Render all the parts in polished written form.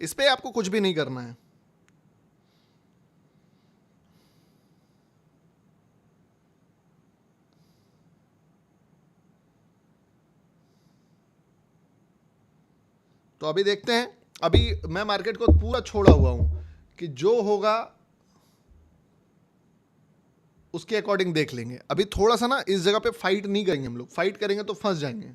इस पे आपको कुछ भी नहीं करना है। तो अभी देखते हैं, अभी मैं मार्केट को पूरा छोड़ा हुआ हूं कि जो होगा उसके अकॉर्डिंग देख लेंगे। अभी थोड़ा सा ना इस जगह पे फाइट नहीं करेंगे हम लोग, फाइट करेंगे तो फंस जाएंगे।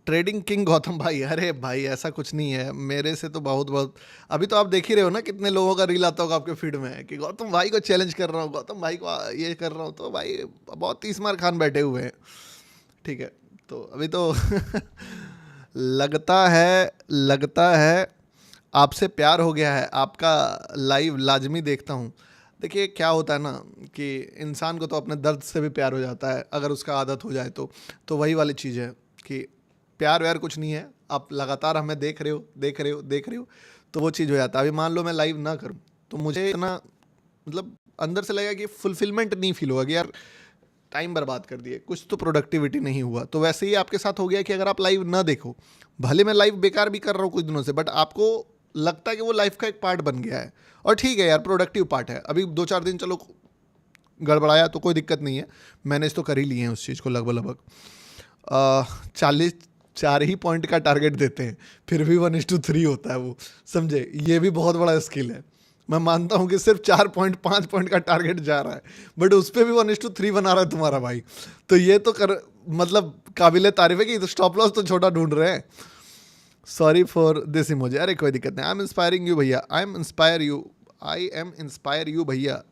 ट्रेडिंग किंग गौतम भाई, अरे भाई ऐसा कुछ नहीं है, मेरे से तो बहुत बहुत, अभी तो आप देख ही रहे हो ना कितने लोगों का रील आता होगा आपके फीड में कि गौतम भाई को चैलेंज कर रहा हूँ, गौतम भाई को ये कर रहा हूँ। तो भाई बहुत 30 मार खान बैठे हुए हैं, ठीक है। तो अभी तो लगता है आपसे प्यार हो गया है, आपका लाइव लाजमी देखता हूँ। देखिए क्या होता है ना कि इंसान को तो अपने दर्द से भी प्यार हो जाता है अगर उसका आदत हो जाए तो वही वाली चीज़ है कि प्यार व्यार कुछ नहीं है, आप लगातार हमें देख रहे हो तो वो चीज़ हो जाता है। अभी मान लो मैं लाइव ना करूँ तो मुझे इतना मतलब अंदर से लगेगा कि फुलफिलमेंट नहीं फील होगा कि यार टाइम बर्बाद कर दिए, कुछ तो प्रोडक्टिविटी नहीं हुआ। तो वैसे ही आपके साथ हो गया कि अगर आप लाइव ना देखो, भले मैं लाइव बेकार भी कर रहा हूँ कुछ दिनों से, बट आपको लगता है कि वो लाइफ का एक पार्ट बन गया है। और ठीक है यार, प्रोडक्टिव पार्ट है। अभी 2-4 दिन चलो गड़बड़ाया तो कोई दिक्कत नहीं है, मैनेज तो कर ही लिए हैं उस चीज़ को लगभग 44 ही पॉइंट का टारगेट देते हैं, फिर भी 1:3 होता है वो, समझे। ये भी बहुत बड़ा स्किल है। मैं मानता हूँ कि सिर्फ 4.5 पॉइंट का टारगेट जा रहा है, बट उस पर भी 1:3 बना रहा है तुम्हारा भाई। तो ये तो कर मतलब काबिल तारीफ है कि तो स्टॉप लॉस तो छोटा ढूंढ रहे हैं। सॉरी फॉर दिस इमोजी, अरे कोई दिक्कत नहीं। आई एम इंस्पायरिंग यू भैया, आई एम इंस्पायर यू भैया।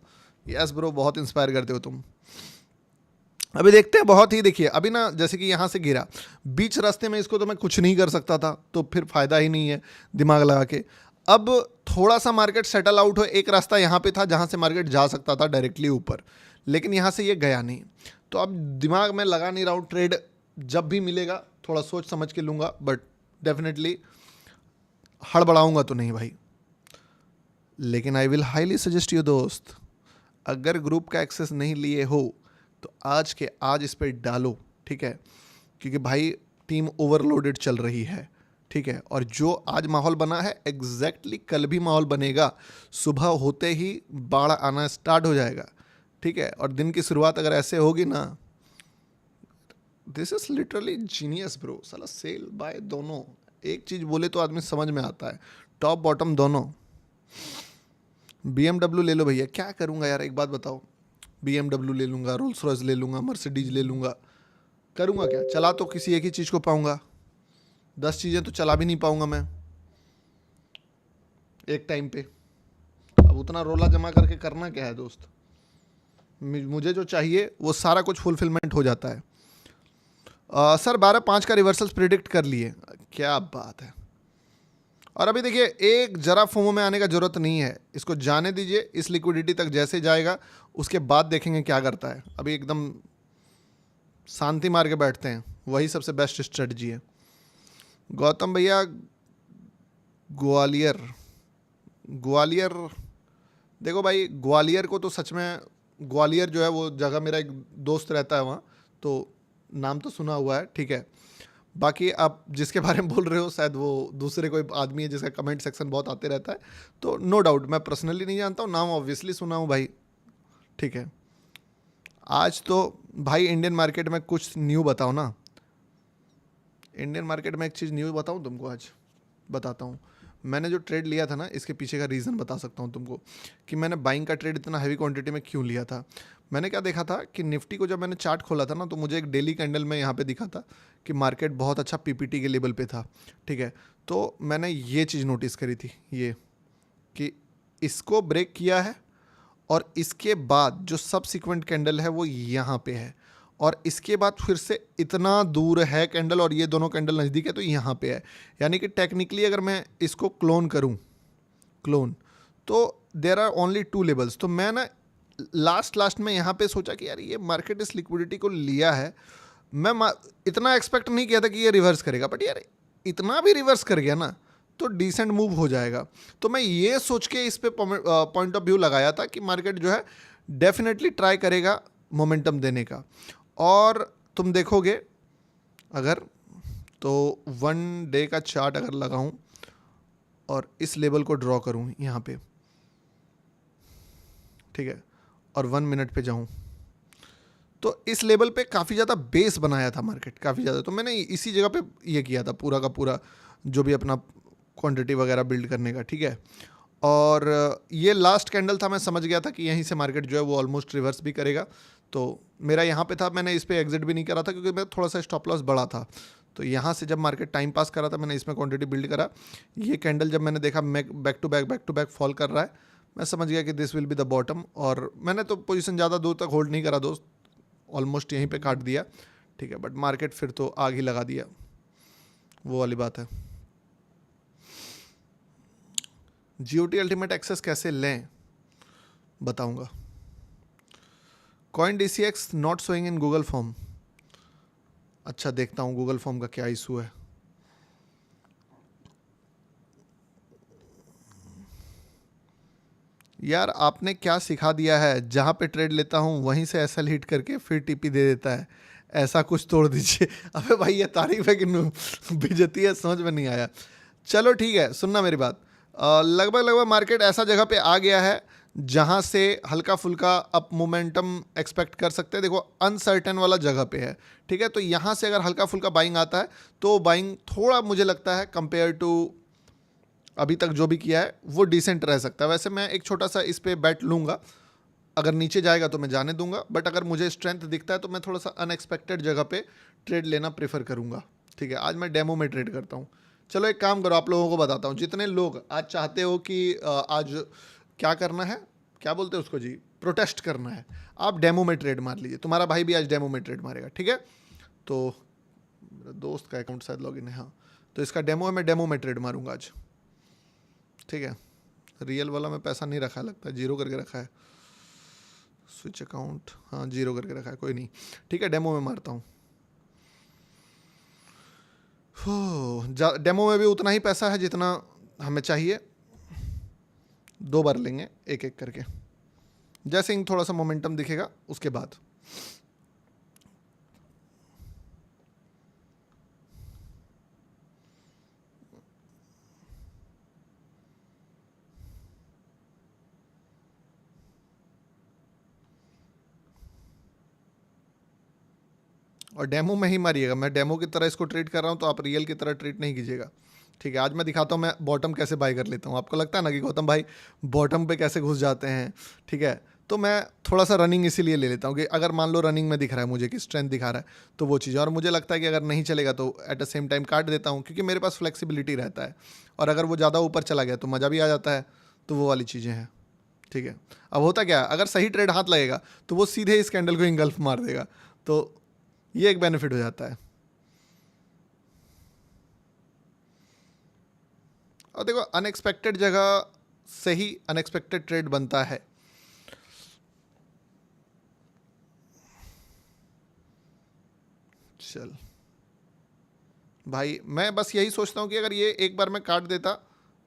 यस ब्रो, बहुत इंस्पायर करते हो तुम। अभी देखते हैं, बहुत ही देखिए अभी ना जैसे कि यहाँ से गिरा बीच रास्ते में, इसको तो मैं कुछ नहीं कर सकता था, तो फिर फायदा ही नहीं है दिमाग लगा के। अब थोड़ा सा मार्केट सेटल आउट हो, एक रास्ता यहाँ पे था जहाँ से मार्केट जा सकता था डायरेक्टली ऊपर, लेकिन यहाँ से ये गया नहीं। तो अब दिमाग में लगा नहीं रहा हूँ, ट्रेड जब भी मिलेगा थोड़ा सोच समझ के लूँगा, बट डेफिनेटली हड़बड़ाऊँगा तो नहीं भाई। लेकिन I will highly suggest you दोस्त, अगर ग्रुप का एक्सेस नहीं लिए हो तो आज के आज इस पर डालो, ठीक है। क्योंकि भाई टीम ओवरलोडेड चल रही है, ठीक है। और जो आज माहौल बना है एग्जैक्टली कल भी माहौल बनेगा, सुबह होते ही बाढ़ आना स्टार्ट हो जाएगा, ठीक है। और दिन की शुरुआत अगर ऐसे होगी ना, this is literally genius bro. साला सेल बाय दोनों, एक चीज़ बोले तो आदमी समझ में आता है, टॉप बॉटम दोनों। BMW ले लो भैया, क्या करूँगा यार एक बात बताओ। BMW ले लूँगा, रोल्स रॉयस ले लूँगा, मर्सिडीज ले लूँगा, करूँगा क्या? चला तो किसी एक ही चीज़ को पाऊँगा, 10 चीज़ें तो चला भी नहीं पाऊँगा मैं एक टाइम पे। अब उतना रोला जमा करके करना क्या है दोस्त। मुझे जो चाहिए वो सारा कुछ फुलफिलमेंट हो जाता है। सर 12/5 का रिवर्सल्स प्रिडिक्ट कर लिए, क्या बात है। और अभी देखिए एक जरा फोमो में आने का जरूरत नहीं है, इसको जाने दीजिए, इस लिक्विडिटी तक जैसे जाएगा उसके बाद देखेंगे क्या करता है। अभी एकदम शांति मार के बैठते हैं, वही सबसे बेस्ट स्ट्रेटजी है। गौतम भैया ग्वालियर, ग्वालियर देखो भाई, ग्वालियर को तो सच में, ग्वालियर जो है वो जगह, मेरा एक दोस्त रहता है वहाँ, तो नाम तो सुना हुआ है, ठीक है। बाकी आप जिसके बारे में बोल रहे हो शायद वो दूसरे कोई आदमी है जिसका कमेंट सेक्शन बहुत आते रहता है, तो नो डाउट मैं पर्सनली नहीं जानता हूँ, नाम ऑब्वियसली सुना हूँ भाई, ठीक है। आज तो भाई इंडियन मार्केट में कुछ न्यू बताओ ना, इंडियन मार्केट में एक चीज़ न्यू बताऊँ तुमको, आज बताता हूँ। मैंने जो ट्रेड लिया था ना, इसके पीछे का रीज़न बता सकता हूँ तुमको कि मैंने बाइंग का ट्रेड इतना हैवी क्वांटिटी में क्यों लिया था। मैंने क्या देखा था कि निफ्टी को जब मैंने चार्ट खोला था ना, तो मुझे एक डेली कैंडल में यहाँ पे दिखा था कि मार्केट बहुत अच्छा पीपीटी के लेवल पे था, ठीक है। तो मैंने ये चीज़ नोटिस करी थी, ये कि इसको ब्रेक किया है और इसके बाद जो सबसिक्वेंट कैंडल है वो यहाँ पे है, और इसके बाद फिर से इतना दूर है कैंडल और ये दोनों कैंडल नज़दीक है, तो यहाँ पे है। यानी कि टेक्निकली अगर मैं इसको क्लोन करूँ, क्लोन, तो देर आर ओनली 2 लेवल्स। तो मैं ना लास्ट में यहाँ पे सोचा कि यार ये मार्केट इस लिक्विडिटी को लिया है, इतना एक्सपेक्ट नहीं किया था कि ये रिवर्स करेगा, बट यार इतना भी रिवर्स कर गया ना तो डिसेंट मूव हो जाएगा। तो मैं ये सोच के इस पे पॉइंट ऑफ व्यू लगाया था कि मार्केट जो है डेफिनेटली ट्राई करेगा मोमेंटम देने का। और तुम देखोगे अगर तो 1 डे का चार्ट अगर लगाऊं और इस लेवल को ड्रॉ करूं यहाँ पे, ठीक है, और 1 मिनट पे जाऊं तो इस लेवल पे काफ़ी ज़्यादा बेस बनाया था मार्केट, काफ़ी ज़्यादा। तो मैंने इसी जगह पे ये किया था पूरा का पूरा जो भी अपना क्वांटिटी वगैरह बिल्ड करने का, ठीक है। और ये लास्ट कैंडल था, मैं समझ गया था कि यहीं से मार्केट जो है वो ऑलमोस्ट रिवर्स भी करेगा। तो मेरा यहाँ पे था, मैंने इस पर एग्जिट भी नहीं करा था क्योंकि मेरा थोड़ा सा स्टॉप लॉस बड़ा था। तो यहाँ से जब मार्केट टाइम पास करा था मैंने इसमें क्वांटिटी बिल्ड करा। ये कैंडल जब मैंने देखा बैक टू बैक फॉल कर रहा है, मैं समझ गया कि this will be the bottom. और मैंने तो पोजीशन ज़्यादा दूर तक होल्ड नहीं करा दोस्त, ऑलमोस्ट यहीं पे काट दिया, ठीक है। बट मार्केट फिर तो आग ही लगा दिया, वो वाली बात है। जीओटी अल्टीमेट एक्सेस कैसे लें बताऊंगा। Coin DCX not showing in Google form. अच्छा देखता हूँ गूगल फॉर्म का क्या इशू है। यार आपने क्या सिखा दिया है, जहाँ पे ट्रेड लेता हूँ वहीं से एसएल हिट करके फिर टीपी दे देता है, ऐसा कुछ तोड़ दीजिए। अबे भाई ये तारीफ है कि बेइज्जती है, समझ में नहीं आया। चलो ठीक है, सुनना मेरी बात। लगभग मार्केट ऐसा जगह पे आ गया है जहाँ से हल्का फुल्का अप मोमेंटम एक्सपेक्ट कर सकते हैं। देखो अनसर्टेन वाला जगह पे है, ठीक है। तो यहाँ से अगर हल्का फुल्का बाइंग आता है तो बाइंग थोड़ा मुझे लगता है कंपेयर टू अभी तक जो भी किया है वो डिसेंट रह सकता है। वैसे मैं एक छोटा सा इस पे बैट लूँगा, अगर नीचे जाएगा तो मैं जाने दूंगा, बट अगर मुझे स्ट्रेंथ दिखता है तो मैं थोड़ा सा अनएक्सपेक्टेड जगह पे ट्रेड लेना प्रेफर करूंगा, ठीक है। आज मैं डेमो में ट्रेड करता हूँ। चलो एक काम करो, आप लोगों को बताता हूँ। जितने लोग आज चाहते हो कि आज क्या करना है, क्या बोलते हैं उसको जी, प्रोटेस्ट करना है, आप डेमो में ट्रेड मार लीजिए। तुम्हारा भाई भी आज डेमो में ट्रेड मारेगा, ठीक है। तो मेरा दोस्त का अकाउंट शायद लॉगिन है, हाँ। तो इसका डेमो है, मैं डेमो में ट्रेड मारूंगा आज, ठीक है। रियल वाला में पैसा नहीं रखा, लगता है जीरो करके रखा है। स्विच अकाउंट, हाँ जीरो करके रखा है, कोई नहीं, ठीक है। डेमो में मारता हूँ। डेमो में भी उतना ही पैसा है जितना हमें चाहिए। 2 बार लेंगे एक एक करके, जैसे ही थोड़ा सा मोमेंटम दिखेगा उसके बाद। और डेमो में ही मारिएगा, मैं डेमो की तरह इसको ट्रीट कर रहा हूँ तो आप रियल की तरह ट्रीट नहीं कीजिएगा, ठीक है। आज मैं दिखाता हूँ मैं बॉटम कैसे बाय कर लेता हूँ। आपको लगता है ना कि गौतम भाई बॉटम पे कैसे घुस जाते हैं, ठीक है। तो मैं थोड़ा सा रनिंग इसीलिए ले लेता हूँ कि अगर मान लो रनिंग में दिख रहा है मुझे कि स्ट्रेंथ दिखा रहा है तो वो चीज़, और मुझे लगता है कि अगर नहीं चलेगा तो एट द सेम टाइम काट देता हूँ, क्योंकि मेरे पास फ्लेक्सिबिलिटी रहता है। और अगर वो ज़्यादा ऊपर चला गया तो मज़ा भी आ जाता है। तो वो वाली चीज़ें हैं, ठीक है। अब होता क्या है, अगर सही ट्रेड हाथ लगेगा तो वो सीधे इस कैंडल को इंगल्फ मार देगा, तो ये एक बेनिफिट हो जाता है। और देखो अनएक्सपेक्टेड जगह से ही अनएक्सपेक्टेड ट्रेड बनता है। चल भाई, मैं बस यही सोचता हूँ कि अगर ये एक बार मैं काट देता,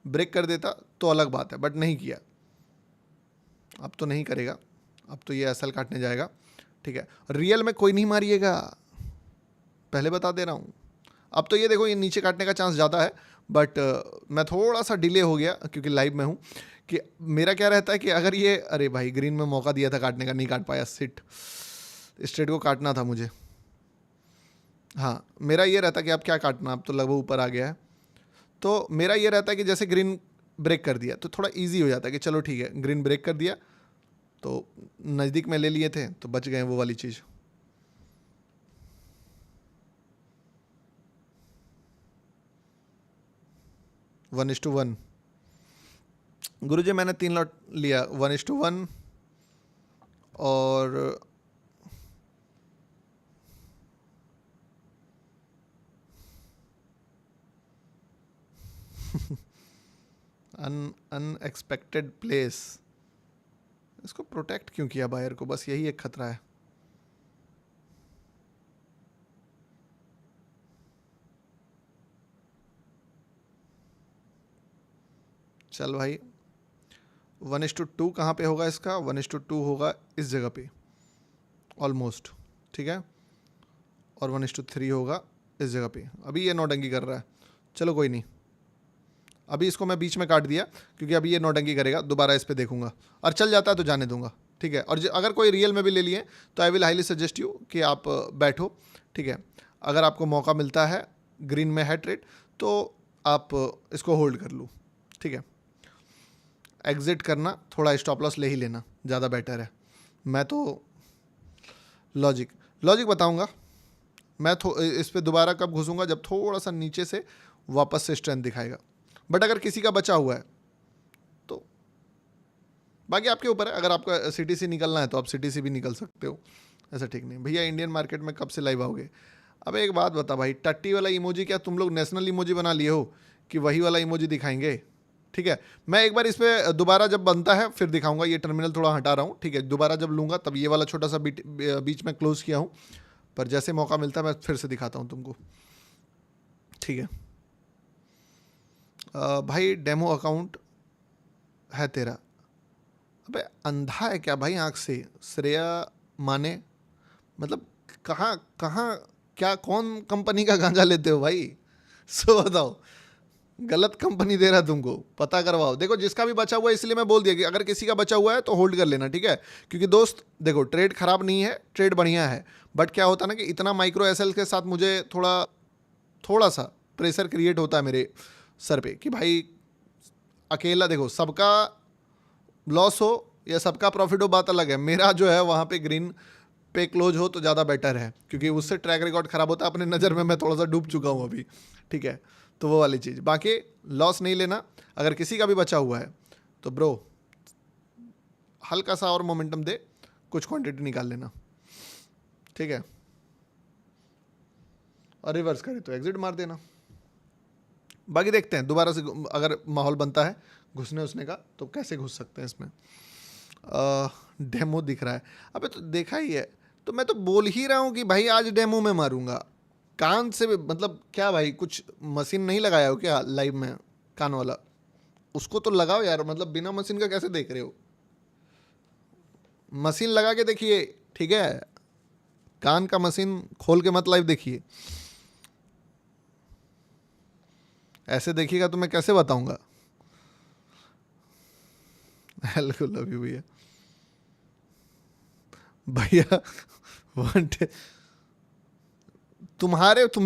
ब्रेक कर देता तो अलग बात है, बट नहीं किया। अब तो नहीं करेगा, अब तो ये एसएल काटने जाएगा, ठीक है। रियल में कोई नहीं मारिएगा, पहले बता दे रहा हूँ। अब तो ये देखो ये नीचे काटने का चांस ज़्यादा है, बट मैं थोड़ा सा डिले हो गया क्योंकि लाइव में हूँ। कि मेरा क्या रहता है कि अगर ये, अरे भाई ग्रीन में मौका दिया था काटने का, नहीं काट पाया, सिट, स्ट्रेट को काटना था मुझे। हाँ मेरा ये रहता कि अब क्या काटना, अब तो लगभग ऊपर आ गया है। तो मेरा ये रहता है कि जैसे ग्रीन ब्रेक कर दिया तो थोड़ा इजी हो जाता है कि चलो ठीक है ग्रीन ब्रेक कर दिया तो नज़दीक में ले लिए थे तो बच गए, वो वाली चीज़। वन इज टू वन गुरुजी, मैंने 3 लॉट लिया, 1:1 और अनएक्सपेक्टेड प्लेस। इसको प्रोटेक्ट क्यों किया बायर को, बस यही एक खतरा है। चल भाई 1:2 कहाँ पे होगा इसका, 1:2 होगा इस जगह पे ऑलमोस्ट, ठीक है, और 1:3 होगा इस जगह पे। अभी ये नौटंकी कर रहा है, चलो कोई नहीं, अभी इसको मैं बीच में काट दिया क्योंकि अभी ये नौटंकी करेगा, दोबारा इस पे देखूंगा, और चल जाता है तो जाने दूंगा, ठीक है। और अगर कोई रियल में भी ले लिए तो I will highly suggest you कि आप बैठो, ठीक है। अगर आपको मौका मिलता है, ग्रीन में है ट्रेड, तो आप इसको होल्ड कर लो, ठीक है। एग्जिट करना, थोड़ा स्टॉप लॉस ले ही लेना, ज़्यादा बेटर है। मैं तो लॉजिक बताऊंगा, मैं इस पे दोबारा कब घुसूंगा, जब थोड़ा सा नीचे से वापस से स्ट्रेंथ दिखाएगा। बट अगर किसी का बचा हुआ है तो बाकी आपके ऊपर है, अगर आपका सीटीसी निकलना है तो आप सीटीसी भी निकल सकते हो, ऐसा ठीक नहीं। भैया इंडियन मार्केट में कब से लाइव आओगे? अब एक बात बता भाई, टट्टी वाला इमोजी क्या तुम लोग नेशनल इमोजी बना लिए हो कि वही वाला इमोजी दिखाएंगे? ठीक है, मैं एक बार इस पर दोबारा जब बनता है फिर दिखाऊंगा। ये टर्मिनल थोड़ा हटा रहा हूँ, ठीक है, दोबारा जब लूँगा तब ये वाला छोटा सा बीच में क्लोज किया हूँ, पर जैसे मौका मिलता है मैं फिर से दिखाता हूँ तुमको, ठीक है। भाई डेमो अकाउंट है तेरा? अबे अंधा है क्या भाई आँख से? श्रेया माने मतलब कहाँ कहाँ क्या, कौन कंपनी का गांजा लेते हो भाई? सो बताओ, गलत कंपनी दे रहा है तुमको, पता करवाओ। देखो जिसका भी बचा हुआ है, इसलिए मैं बोल दिया कि अगर किसी का बचा हुआ है तो होल्ड कर लेना, ठीक है। क्योंकि दोस्त देखो, ट्रेड खराब नहीं है, ट्रेड बढ़िया है, बट क्या होता है ना कि इतना माइक्रो एसएल के साथ मुझे थोड़ा सा प्रेशर क्रिएट होता है मेरे सर पे कि भाई अकेला, देखो सबका लॉस हो या सबका प्रॉफिट हो बात अलग है, मेरा जो है वहाँ पे ग्रीन पे क्लोज हो तो ज़्यादा बेटर है, क्योंकि उससे ट्रैक रिकॉर्ड खराब होता है। अपने नज़र में मैं थोड़ा सा डूब चुका हूँ अभी, ठीक है, तो वो वाली चीज़। बाकी लॉस नहीं लेना, अगर किसी का भी बचा हुआ है तो ब्रो हल्का सा और मोमेंटम दे, कुछ क्वांटिटी निकाल लेना, ठीक है, और रिवर्स करे तो एग्जिट मार देना। बाकी देखते हैं दोबारा से अगर माहौल बनता है घुसने उसने का तो कैसे घुस सकते हैं इसमें। डेमो दिख रहा है, अबे तो देखा ही है, तो मैं तो बोल ही रहा हूँ कि भाई आज डेमो में मारूंगा कान से, मतलब क्या भाई कुछ मशीन नहीं लगाया हो क्या लाइव में कान वाला? उसको तो लगाओ यार, मतलब बिना मशीन का कैसे देख रहे हो? मशीन लगा के देखिए, ठीक है, कान का मशीन खोल के मत लाइव देखिए। ऐसे देखिएगा तो मैं कैसे बताऊंगा? हेलो लव यू भैया। भैया तुम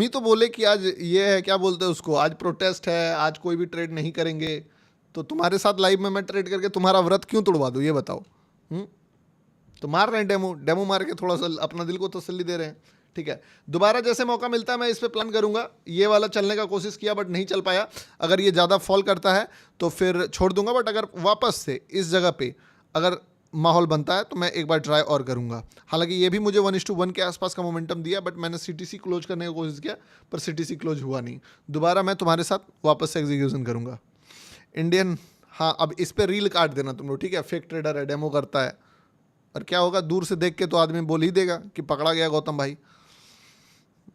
ही तो बोले कि आज ये है, क्या बोलते हैं उसको, आज प्रोटेस्ट है, आज कोई भी ट्रेड नहीं करेंगे, तो तुम्हारे साथ लाइव में मैं ट्रेड करके तुम्हारा व्रत क्यों तोड़वा दूं, ये बताओ। तो मार रहे हैं डेमो मार के थोड़ा सा अपना दिल को तसल्ली दे रहे हैं, ठीक है। दोबारा जैसे मौका मिलता है मैं इस पे प्लान करूंगा। ये वाला चलने का कोशिश किया बट नहीं चल पाया, अगर ये ज़्यादा फॉल करता है तो फिर छोड़ दूंगा, बट अगर वापस से इस जगह पे अगर माहौल बनता है तो मैं एक बार ट्राई और करूंगा। हालांकि ये भी मुझे 1:1 के आसपास का मोमेंटम दिया, बट मैंने सीटीसी क्लोज करने की कोशिश किया पर सीटीसी क्लोज हुआ नहीं। दोबारा मैं तुम्हारे साथ वापस से एग्जीक्यूशन करूंगा। इंडियन, हाँ अब इस पर रील काट देना तुम लोग, ठीक है, फेक ट्रेडर है, डेमो करता है, और क्या होगा दूर से देख के तो आदमी बोल ही देगा कि पकड़ा गया गौतम भाई,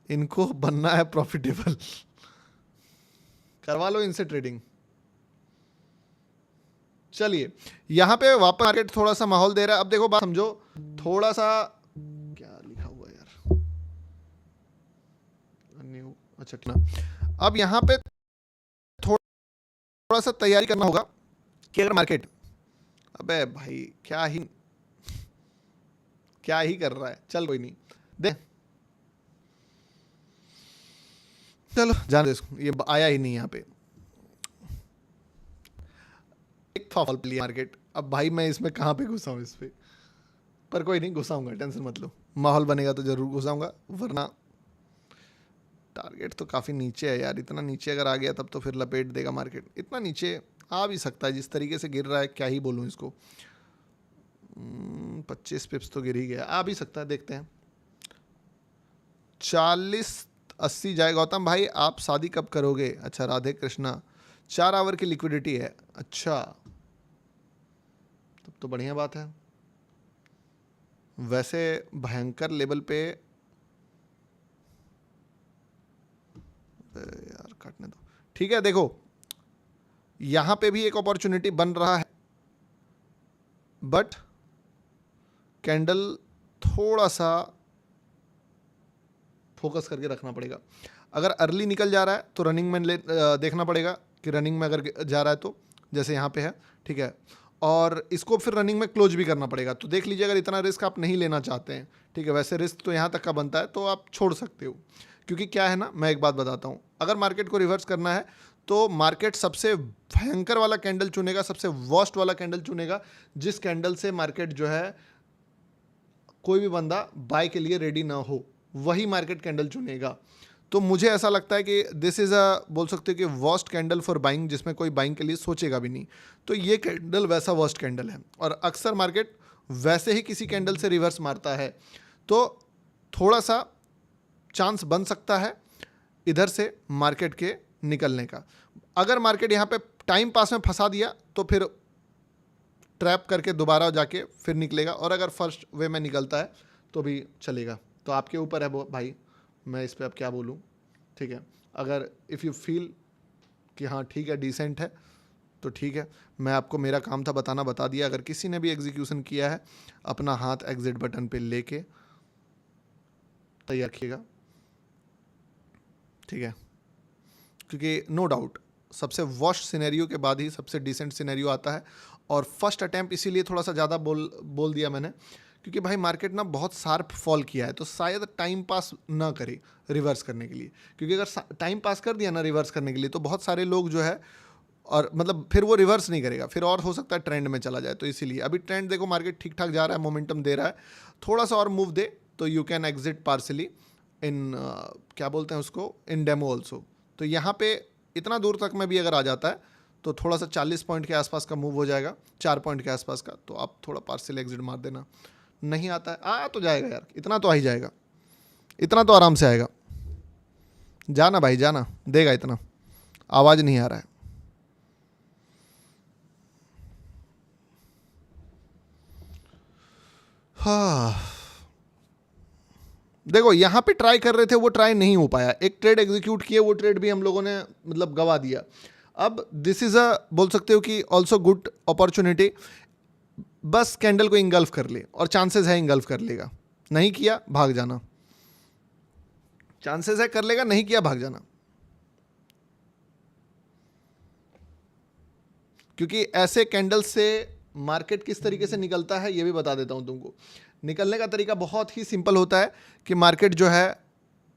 इनको बनना है प्रॉफिटेबल। करवा लो इनसे ट्रेडिंग। चलिए यहां पे वापस मार्केट थोड़ा सा माहौल दे रहा है। अब देखो बात समझो, थोड़ा सा क्या लिखा हुआ है यार, न्यू, अच्छा ना, अब यहां पे थोड़ा सा तैयारी करना होगा कि अगर मार्केट, अबे भाई क्या ही कर रहा है, चल कोई नहीं दे, चलो जाने दे इसको, ये आया ही नहीं यहाँ पे, एक फॉल लिया मार्केट। अब भाई मैं इसमें कहाँ पे घुसाऊँ इस पे, पर कोई नहीं घुसाऊंगा, टेंशन मत लो, माहौल बनेगा तो जरूर घुसाऊंगा, वरना टारगेट तो काफ़ी नीचे है यार, इतना नीचे अगर आ गया तब तो फिर लपेट देगा मार्केट। इतना नीचे आ भी सकता है, जिस तरीके से गिर रहा है क्या ही बोलूँ इसको, 25 पिप्स तो गिर ही गया, आ भी सकता है, देखते हैं। 40-80 जाए। गौतम भाई आप शादी कब करोगे? अच्छा राधे कृष्णा, 4 आवर की लिक्विडिटी है, अच्छा तब तो बढ़िया बात है। वैसे भयंकर लेवल पे, यार काटने दो, ठीक है। देखो यहां पे भी एक अपॉर्चुनिटी बन रहा है, बट कैंडल थोड़ा सा फोकस करके रखना पड़ेगा। अगर अर्ली निकल जा रहा है तो रनिंग में देखना पड़ेगा कि रनिंग में अगर जा रहा है तो, जैसे यहाँ पे है, ठीक है। और इसको फिर रनिंग में क्लोज भी करना पड़ेगा। तो देख लीजिए, अगर इतना रिस्क आप नहीं लेना चाहते हैं, ठीक है, वैसे रिस्क तो यहाँ तक का बनता है, तो आप छोड़ सकते हो। क्योंकि क्या है ना, मैं एक बात बताता हूँ, अगर मार्केट को रिवर्स करना है तो मार्केट सबसे भयंकर वाला कैंडल चुनेगा, सबसे वर्स्ट वाला कैंडल चुनेगा, जिस कैंडल से मार्केट जो है कोई भी बंदा बाय के लिए रेडी ना हो, वही मार्केट कैंडल चुनेगा। तो मुझे ऐसा लगता है कि दिस इज़ बोल सकते हो कि वर्स्ट कैंडल फॉर बाइंग, जिसमें कोई बाइंग के लिए सोचेगा भी नहीं। तो ये कैंडल वैसा वर्स्ट कैंडल है, और अक्सर मार्केट वैसे ही किसी कैंडल से रिवर्स मारता है। तो थोड़ा सा चांस बन सकता है इधर से मार्केट के निकलने का। अगर मार्केट यहाँ पे टाइम पास में फंसा दिया तो फिर ट्रैप करके दोबारा जाके फिर निकलेगा, और अगर फर्स्ट वे में निकलता है तो भी चलेगा। तो आपके ऊपर है वो भाई, मैं इस पर अब क्या बोलूँ, ठीक है। अगर इफ़ यू फील कि हाँ ठीक है, डिसेंट है, तो ठीक है। मैं आपको, मेरा काम था बताना, बता दिया। अगर किसी ने भी एग्जीक्यूशन किया है, अपना हाथ एग्जिट बटन पे लेके तैयार रखिएगा, ठीक है। क्योंकि नो डाउट सबसे वर्स्ट सिनेरियो के बाद ही सबसे डिसेंट सिनेरियो आता है। और फर्स्ट अटैम्प्ट इसीलिए थोड़ा सा ज़्यादा बोल दिया मैंने, क्योंकि भाई मार्केट ना बहुत शार्प फॉल किया है, तो शायद टाइम पास ना करे रिवर्स करने के लिए। क्योंकि अगर टाइम पास कर दिया ना रिवर्स करने के लिए, तो बहुत सारे लोग जो है, और मतलब फिर वो रिवर्स नहीं करेगा, फिर और हो सकता है ट्रेंड में चला जाए। तो इसीलिए अभी ट्रेंड देखो, मार्केट ठीक ठाक जा रहा है, मोमेंटम दे रहा है, थोड़ा सा और मूव दे तो यू कैन एग्जिट पार्सली इन क्या बोलते हैं उसको, इन डेमो ऑल्सो। तो यहाँ पे इतना दूर तक में भी अगर आ जाता है तो थोड़ा सा 40 पॉइंट के आसपास का मूव हो जाएगा, 4 पॉइंट के आसपास का, तो आप थोड़ा पार्सल एग्जिट मार देना। नहीं आता है, आ तो जाएगा यार, इतना तो आ ही जाएगा, इतना तो आराम से आएगा। जाना भाई जाना, देगा इतना। आवाज़ नहीं आ रहा है। हाँ देखो, यहाँ पे ट्राई कर रहे थे, वो ट्राई नहीं हो पाया। एक ट्रेड एग्जीक्यूट किए, वो ट्रेड भी हम लोगों ने मतलब गवा दिया। अब दिस इज़ अ, बोल सकते हो कि ऑल्सो गुड अपॉर्चुनिटी। बस कैंडल को इंगल्फ कर ले, और चांसेस है इंगल्फ कर लेगा, नहीं किया भाग जाना, चांसेस है कर लेगा, नहीं किया भाग जाना। क्योंकि ऐसे कैंडल से मार्केट किस तरीके से निकलता है ये भी बता देता हूं तुमको। निकलने का तरीका बहुत ही सिंपल होता है कि मार्केट जो है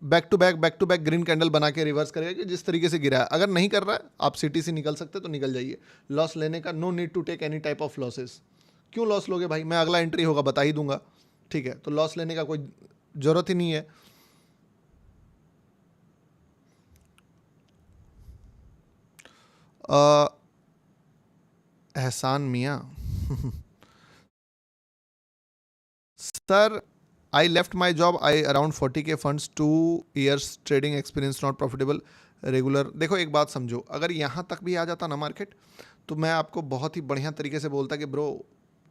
back to back green candle बना के रिवर्स करेगा, कि जिस तरीके से गिरा है। अगर नहीं कर रहा है, आप सिटी से निकल सकते तो निकल जाइए। लॉस लेने का no need to take any type of losses. क्यों लॉस लोगे भाई, मैं अगला एंट्री होगा बता ही दूंगा, ठीक है। तो लॉस लेने का कोई जरूरत ही नहीं है। एहसान मियाँ sir, I left my job, I around 40K funds, 2 years trading experience, not profitable regular. देखो एक बात समझो, अगर यहाँ तक भी आ जाता ना मार्केट, तो मैं आपको बहुत ही बढ़िया तरीके से बोलता कि ब्रो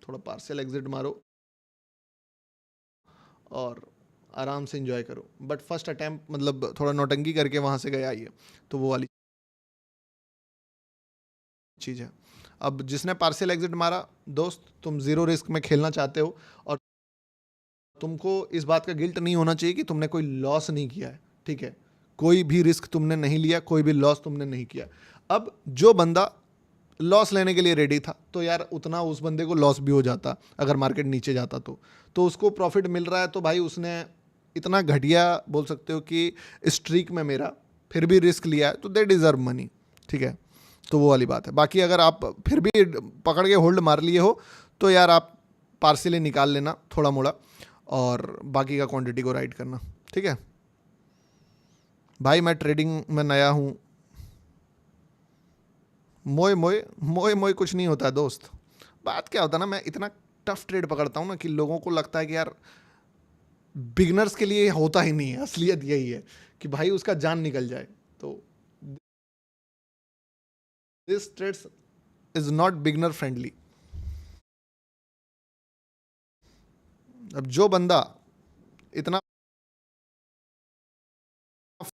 थोड़ा पार्सल एग्जिट मारो और आराम से इंजॉय करो। बट फर्स्ट अटैम्प्ट मतलब थोड़ा नौटंकी करके वहाँ से गया ही है, तो वो वाली चीज़ है। अब जिसने पार्सल एग्जिट मारा, दोस्त तुम जीरो रिस्क में खेलना चाहते हो, और तुमको इस बात का गिल्ट नहीं होना चाहिए कि तुमने कोई लॉस नहीं किया है, ठीक है। कोई भी रिस्क तुमने नहीं लिया, कोई भी लॉस तुमने नहीं किया। अब जो बंदा लॉस लेने के लिए रेडी था, तो यार उतना उस बंदे को लॉस भी हो जाता अगर मार्केट नीचे जाता तो उसको प्रॉफिट मिल रहा है, तो भाई उसने इतना घटिया बोल सकते हो कि स्ट्रीक में मेरा फिर भी रिस्क लिया है, तो दे डिज़र्व मनी, ठीक है। तो वो वाली बात है। बाकी अगर आप फिर भी पकड़ के होल्ड मार लिए हो, तो यार आप पार्सली निकाल लेना थोड़ा मोड़ा, और बाकी का क्वांटिटी को राइट करना, ठीक है। भाई मैं ट्रेडिंग में नया हूँ, मोए मोए मोए मोए कुछ नहीं होता है दोस्त। बात क्या होता है ना, मैं इतना टफ ट्रेड पकड़ता हूँ ना कि लोगों को लगता है कि यार बिगनर्स के लिए होता ही नहीं है। असलियत यही है कि भाई उसका जान निकल जाए। तो this trades is not beginner friendly. अब जो बंदा इतना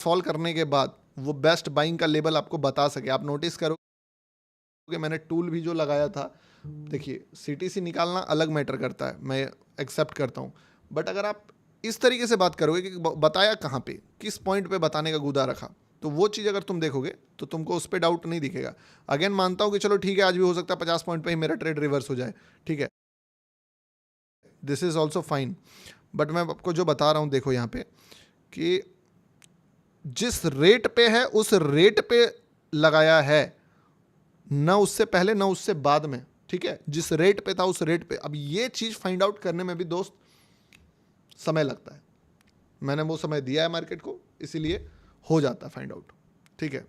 फॉल करने के बाद वो बेस्ट बाइंग का लेवल आपको बता सके, आप नोटिस करोगे मैंने टूल भी जो लगाया था, देखिए सीटीसी निकालना अलग मैटर करता है, मैं एक्सेप्ट करता हूँ, बट अगर आप इस तरीके से बात करोगे कि बताया कहाँ पे, किस पॉइंट पे बताने का गुदा रखा, तो वो चीज़ अगर तुम देखोगे तो तुमको उस पर डाउट नहीं दिखेगा। अगेन मानता हूँ कि चलो ठीक है, आज भी हो सकता है 50 पॉइंट पे ही मेरा ट्रेड रिवर्स हो जाए, ठीक है, this is also fine, but मैं आपको जो बता रहा हूँ देखो यहाँ पे कि जिस रेट पे है उस रेट पे लगाया है, ना उससे पहले ना उससे बाद में, ठीक है, जिस रेट पे था उस रेट पे। अब ये चीज फाइंड आउट करने में भी दोस्त समय लगता है, मैंने वो समय दिया है मार्केट को, इसीलिए हो जाता है फाइंड आउट, ठीक है।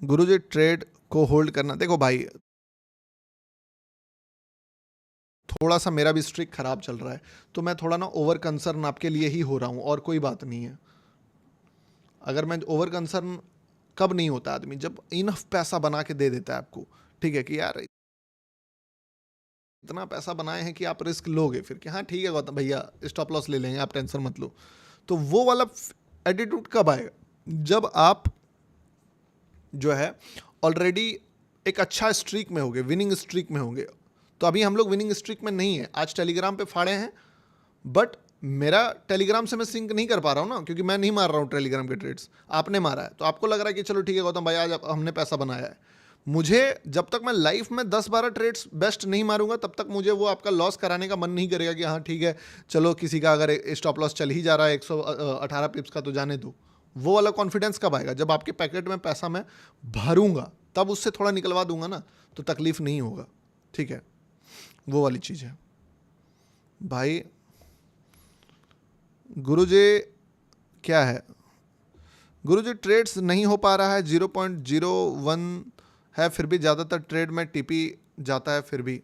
गुरुजी ट्रेड को होल्ड करना, देखो भाई थोड़ा सा मेरा भी स्ट्रिक खराब चल रहा है, तो मैं थोड़ा ना ओवर कंसर्न आपके लिए ही हो रहा हूं, और कोई बात नहीं है। अगर मैं ओवर कंसर्न कब नहीं होता आदमी, जब इनफ पैसा बना के दे देता है आपको, ठीक है, कि यार इतना पैसा बनाए हैं कि आप रिस्क लोगे, फिर कि हाँ ठीक है गौतम भैया स्टॉप लॉस ले लेंगे, आप टेंशन मत लो। तो वो वाला एटीट्यूड कब आएगा, जब आप जो है ऑलरेडी एक अच्छा स्ट्रीक में होंगे, विनिंग स्ट्रीक में होंगे। तो अभी हम लोग विनिंग स्ट्रीक में नहीं है, आज टेलीग्राम पे फाड़े हैं, बट मेरा टेलीग्राम से मैं सिंक नहीं कर पा रहा हूँ ना, क्योंकि मैं नहीं मार रहा हूँ टेलीग्राम के ट्रेड्स, आपने मारा है, तो आपको लग रहा है कि चलो ठीक है गौतम भाई आज हमने पैसा बनाया है। मुझे जब तक मैं लाइफ में 10-12 ट्रेड्स बेस्ट नहीं मारूंगा तब तक मुझे वो आपका लॉस कराने का मन नहीं करेगा कि हाँ ठीक है चलो किसी का अगर स्टॉप लॉस चल ही जा रहा है 118 पिप्स का तो जाने दो। वो वाला कॉन्फिडेंस कब आएगा, जब आपके पैकेट में पैसा मैं भरूंगा, तब उससे थोड़ा निकलवा दूंगा ना, तो तकलीफ नहीं होगा, ठीक है, वो वाली चीज़ है भाई। गुरुजी क्या है, गुरुजी ट्रेड्स नहीं हो पा रहा है, 0.01 है, फिर भी ज़्यादातर ट्रेड में टीपी जाता है, फिर भी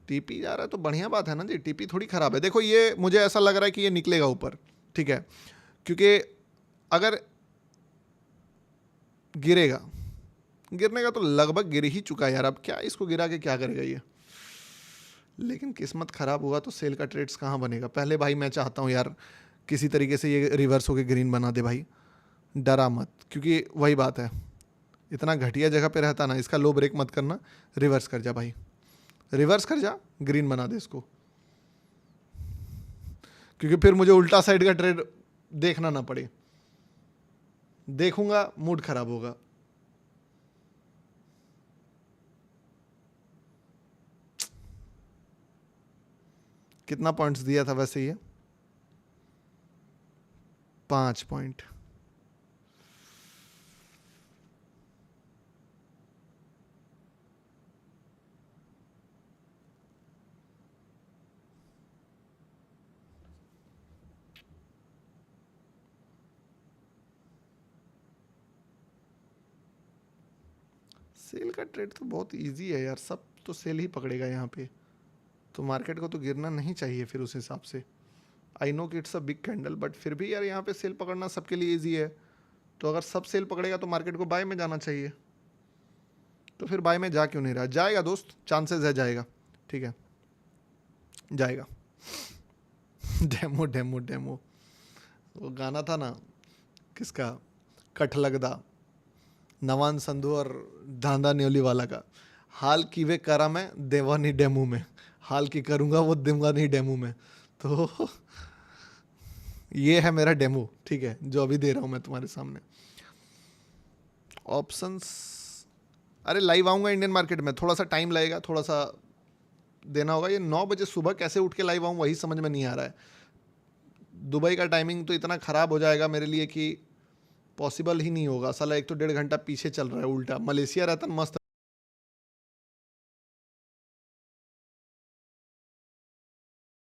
टीपी जा रहा है तो बढ़िया बात है ना जी, टीपी थोड़ी ख़राब है। देखो ये मुझे ऐसा लग रहा है कि ये निकलेगा ऊपर, ठीक है, क्योंकि अगर गिरेगा, गिरने का तो लगभग गिर ही चुका है यार, अब क्या इसको गिरा के क्या करेगा ये, लेकिन किस्मत ख़राब हुआ तो सेल का ट्रेड्स कहाँ बनेगा। पहले भाई मैं चाहता हूँ यार किसी तरीके से ये रिवर्स होकर ग्रीन बना दे भाई, डरा मत, क्योंकि वही बात है, इतना घटिया जगह पे रहता ना, इसका लो ब्रेक मत करना, रिवर्स कर जा भाई, रिवर्स कर जा, ग्रीन बना दे इसको, क्योंकि फिर मुझे उल्टा साइड का ट्रेड देखना ना पड़े, देखूंगा मूड खराब होगा। कितना पॉइंट्स दिया था वैसे ये, 5 पॉइंट। सेल का ट्रेड तो बहुत इजी है यार, सब तो सेल ही पकड़ेगा यहाँ पे, तो मार्केट को तो गिरना नहीं चाहिए फिर उस हिसाब से। आई नो कि it's a big candle, but फिर भी यार यहाँ पे सेल पकड़ना सबके लिए इजी है, तो अगर सब सेल पकड़ेगा तो मार्केट को बाय में जाना चाहिए, तो फिर बाय में जा क्यों नहीं रहा, जाएगा दोस्त, चांसेस है जाएगा, ठीक है जाएगा। डेमो डेमो डेमो, वो गाना था ना किसका, कठलगदा, नवान संधू और धांधा न्योली वाला का, हाल की वे करा मैं देवा नहीं डेमो में, हाल की करूँगा वो दूंगा नहीं डेमो में, तो ये है मेरा डेमो, ठीक है, जो अभी दे रहा हूँ मैं तुम्हारे सामने। ऑप्शंस, अरे लाइव आऊँगा इंडियन मार्केट में, थोड़ा सा टाइम लगेगा, थोड़ा सा देना होगा, ये 9 बजे सुबह कैसे उठ के लाइव आऊँ वही समझ में नहीं आ रहा है। दुबई का टाइमिंग तो इतना ख़राब हो जाएगा मेरे लिए कि पॉसिबल ही नहीं होगा साला, एक तो 1.5 घंटा पीछे चल रहा है उल्टा, मलेशिया रहता मस्त